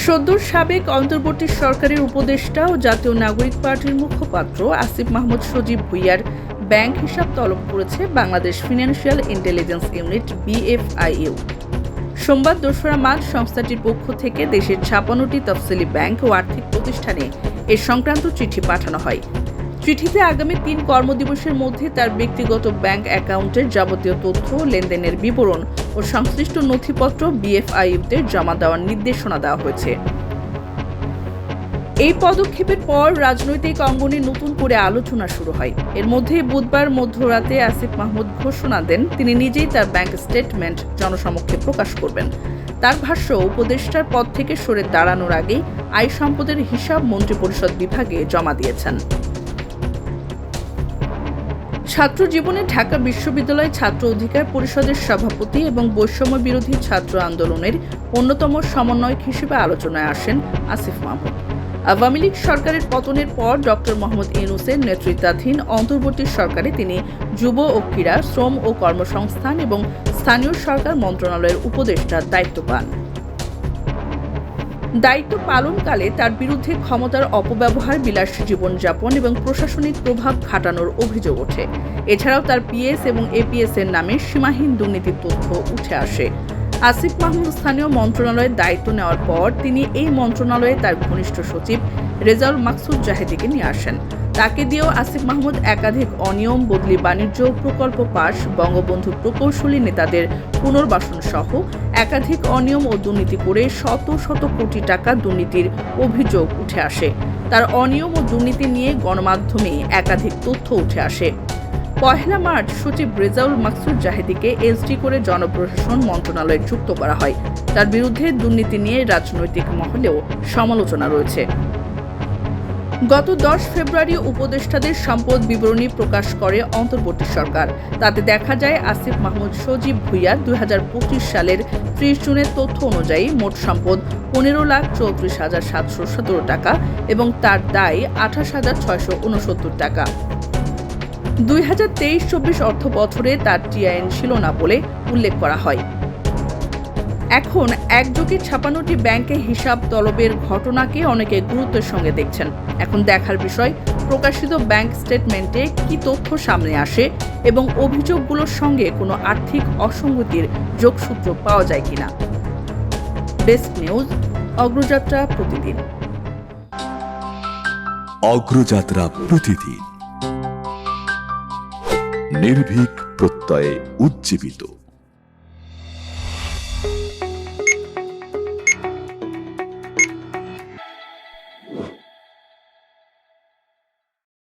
সদ্য সাবেক অন্তর্বর্তী সরকারের উপদেষ্টা ও জাতীয় নাগরিক পার্টির মুখপাত্র আসিফ মাহমুদ সজীব ভুঁইয়ার ব্যাংক হিসাব তলব করেছে Bangladesh financial intelligence unit BFIU। সোমবার ২রা মার্চ সংস্থাটির পক্ষ থেকে দেশের ৫৬টি তফসিলি ব্যাংক ও আর্থিক প্রতিষ্ঠানে এ সংক্রান্ত চিঠি পাঠানো হয়। চিঠিতে আগামী ৩ কর্মদিবসের মধ্যে তার ব্যক্তিগত ব্যাংক অ্যাকাউন্টের যাবতীয় তথ্য, লেনদেনের বিবরণ ও সংশ্লিষ্ট নথিপত্র BFIU-তে জমা দেওয়ার নির্দেশনা দেওয়া হয়েছে। এই পদক্ষেপের পর রাজনৈতিক অঙ্গনে নতুন করে আলোচনা শুরু হয়। এর মধ্যে বুধবার মধ্যরাতে আসিফ মাহমুদ ঘোষণা দেন তিনি নিজেই তার ব্যাংক স্টেটমেন্ট জনসমক্ষে প্রকাশ করবেন। তার ভাষ্য, উপদেষ্টার পদ থেকে সরে দাঁড়ানোর আগেই আয় সম্পদের হিসাব মন্ত্রিপরিষদ বিভাগে জমা দিয়েছেন। ছাত্র জীবনে ঢাকা বিশ্ববিদ্যালয় ছাত্র অধিকার পরিষদের সভাপতি এবং বৈষম্য বিরোধী ছাত্র আন্দোলনের অন্যতম সমন্বয়ক হিসেবে আলোচনায় আসেন আসিফ মাহমুদ। আওয়ামী লীগ সরকারের পতনের পর ডক্টর মোহাম্মদ ইউনূসের নেতৃত্বাধীন অন্তর্বর্তী সরকারে তিনি যুব ও ক্রীড়া, শ্রম ও কর্মসংস্থান এবং স্থানীয় সরকার মন্ত্রণালয়ের উপদেষ্টার দায়িত্ব পান। দায়িত্ব পালনকালে তার বিরুদ্ধে ক্ষমতার অপব্যবহার, বিলাসী জীবনযাপন এবং প্রশাসনিক প্রভাব খাটানোর অভিযোগ ওঠে। এছাড়াও তার PS এবং APS এর নামে সীমাহীন দুর্নীতির তথ্য উঠে আসে। আসিফ মাহমুদ স্থানীয় মন্ত্রণালয়ের দায়িত্ব নেওয়ার পর তিনি এই মন্ত্রণালয়ে তার ঘনিষ্ঠ সচিব রেজাউল মাকসুদ জাহেদীকে নিয়ে আসেন। তাকে দিয়েও আসিফ মাহমুদ একাধিক অনিয়ম, বদলি বাণিজ্য, প্রকল্প পাস, বঙ্গবন্ধু প্রকৌশলী নেতাদের পুনর্বাসন সহ একাধিক অনিয়ম ও দুর্নীতি করে শত শত কোটি টাকা দুর্নীতির অভিযোগ উঠে আসে। তার অনিয়ম ও দুর্নীতি নিয়ে গণমাধ্যমে একাধিক তথ্য উঠে আসে। ১ মার্চ সচিব রেজাউল মাকসুদ জাহেদীকে SG করে জনপ্রশাসন মন্ত্রণালয়ে যুক্ত করা হয়। তার বিরুদ্ধে দুর্নীতি নিয়ে রাজনৈতিক মহলেও সমালোচনা রয়েছে। গত ১০ ফেব্রুয়ারি উপদেষ্টাদের সম্পদ বিবরণী প্রকাশ করে অন্তর্বর্তী সরকার। তাতে দেখা যায় আসিফ মাহমুদ সজীব ভুঁইয়া ২০২৫ সালের ৩০ জুনের তথ্য অনুযায়ী মোট সম্পদ ১৫,৩৪,৭১৭ টাকা এবং তার দায় ২৮,৬৬৯ টাকা। ২০২৩-২৪ অর্থ বছরে তার TIN ছিল না বলে উল্লেখ করা হয়। এখন একযোগে ৫৬টি ব্যাংকে হিসাব তলবের ঘটনাকে অনেকে গুরুত্বের সঙ্গে দেখছেন। এখন দেখার বিষয়, প্রকাশিত ব্যাংক স্টেটমেন্টে কি তথ্য সামনে আসে এবং অভিযোগগুলোর সঙ্গে কোনো আর্থিক অসঙ্গতির যোগসূত্র পাওয়া যায় কিনা। ডেস্ক নিউজ, অগ্রযাত্রা প্রতিদিন। অগ্রযাত্রা প্রতিদিন, নির্ভীক প্রত্যয়ে উজ্জীবিত।